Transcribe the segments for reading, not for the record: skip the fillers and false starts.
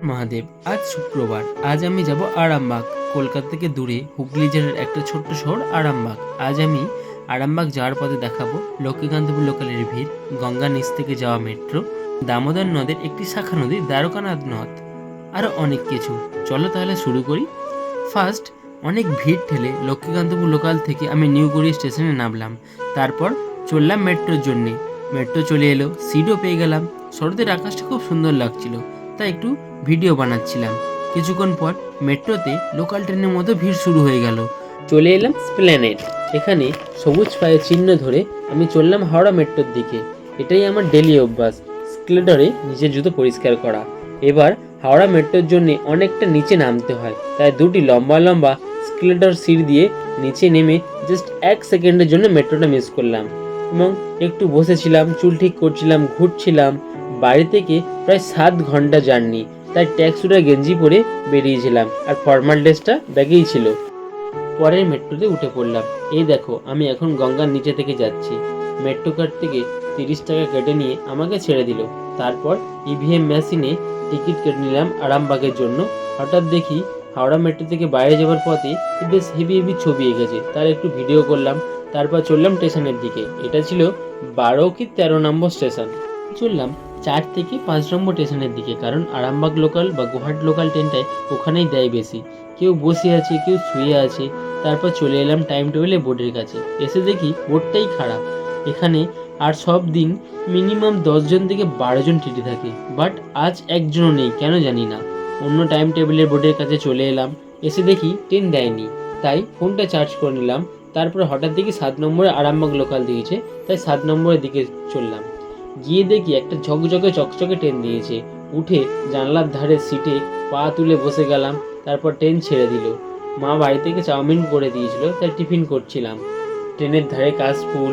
মহাদেব। আজ শুক্রবার। আজ আমি যাব আরামবাগ। কলকাতা থেকে দূরে হুগলি জেলার একটা ছোট্ট শহর আরামবাগ। আজ আমি আরামবাগ যাওয়ার পথে দেখাবো লক্ষ্মীকান্তপুর লোকালের ভিড়, গঙ্গার নিচ থেকে যাওয়া মেট্রো, দামোদর নদের একটি শাখা নদী দ্বারকানাথ নদ, আরও অনেক কিছু। চলো তাহলে শুরু করি। ফার্স্ট, অনেক ভিড় ঠেলে লক্ষ্মীকান্তপুর লোকাল থেকে আমি নিউগড়ি স্টেশনে নামলাম। তারপর চললাম মেট্রোর জন্যে। মেট্রো চলে এলো, সিটও পেয়ে গেলাম। শরতের আকাশটা খুব সুন্দর লাগছিল, তাই একটু ভিডিও বানাচ্ছিলাম। কিছুক্ষণ পর মেট্রোতে লোকাল ট্রেনের মতো ভিড় শুরু হয়ে গেল। চলে এলাম স্প্ল্যানেড। এখানে সবুজ পায়ের চিহ্ন ধরে আমি চললাম হাওড়া মেট্রোর দিকে। এটাই আমার ডেলি অভ্যাস, স্কেলেটরে নিজের জুতো পরিষ্কার করা। এবার হাওড়া মেট্রোর জন্য অনেকটা নিচে নামতে হয়, তাই দুটি লম্বা লম্বা স্কেলেটর সিঁড়ি দিয়ে নিচে নেমে জাস্ট 1 সেকেন্ডের জন্য মেট্রোটা মিস করলাম এবং একটু বসেছিলাম, চুল ঠিক করছিলাম, ঘুরছিলাম। বাড়ি থেকে প্রায় 7 ঘন্টা জার্নি, তাই ট্যাক্সুটা গেঞ্জি পরে বেরিয়েছিলাম আর ফর্মাল ড্রেসটা ব্যাগেই ছিল। পরের মেট্রোতে উঠে পড়লাম। এই দেখো, আমি এখন গঙ্গার নিচে থেকে যাচ্ছি। মেট্রো কার্ড থেকে 30 টাকা কেটে নিয়ে আমাকে ছেড়ে দিল। তারপর ইভিএম মেশিনে টিকিট কেটে নিলাম আরামবাগের জন্য। হঠাৎ দেখি হাওড়া মেট্রো থেকে বাইরে যাওয়ার পথে বেশ হেভি হেভি ছবি এঁকেছে, তার একটু ভিডিও করলাম। তারপর চললাম স্টেশনের দিকে। এটা ছিল 12 কি 13 নম্বর স্টেশন। চললাম 4 থেকে 5 নম্বর স্টেশনের দিকে, কারণ আরামবাগ লোকাল বা গুয়াহাটি লোকাল ট্রেনটায় ওখানেই দেয় বেশি। কেউ বসে আছে, কেউ শুয়ে আছে। তারপর চলে এলাম টাইম টেবিলে বোর্ডের কাছে। এসে দেখি বোর্ডটাই খারাপ। এখানে আর সব দিন মিনিমাম 10 জন থেকে 12 জন টিটি থাকে, বাট আজ একজনও নেই, কেন জানি না। অন্য টাইম টেবিলের বোর্ডের কাছে চলে এলাম। এসে দেখি ট্রেন দেয়নি, তাই ফোনটা চার্জ করে নিলাম। তারপরে হঠাৎ দেখি 7 নম্বরে আরামবাগ লোকাল দিয়েছে, তাই 7 নম্বরের দিকে চললাম। গিয়ে দেখি একটা ঝকঝকে চকচকে ট্রেন দিয়েছে। উঠে জানলার ধারে সিটে পা তুলে বসে গেলাম। তারপর ট্রেন ছেড়ে দিল। মা বাড়ি থেকে চাউমিন করে দিয়েছিল, তাই টিফিন করছিলাম। ট্রেনের ধারে কাশফুল,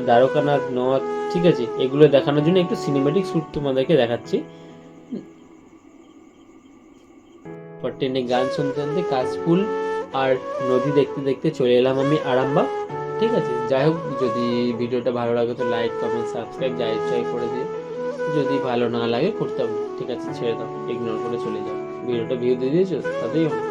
দ্বারকানাথ নদ, ঠিক আছে, এগুলো দেখানোর জন্য একটু সিনেমেটিক শ্যুট তোমাদেরকে দেখাচ্ছি। পর ট্রেনে গান শুনতে শুনতে কাশফুল আর নদী দেখতে দেখতে চলে এলাম আমি আরামবাগ। ঠিক আছে, যাই হোক, যদি ভিডিওটা ভালো লাগে তো লাইক কমেন্ট সাবস্ক্রাইব যা ইচ্ছা করে দিও। যদি ভালো না লাগে করতে হবে, ঠিক আছে, ছেড়ে দাও, ইগনোর করে চলে যাও। ভিডিওটা ভিউ দিয়ে দিয়েছো তাতেই হবে।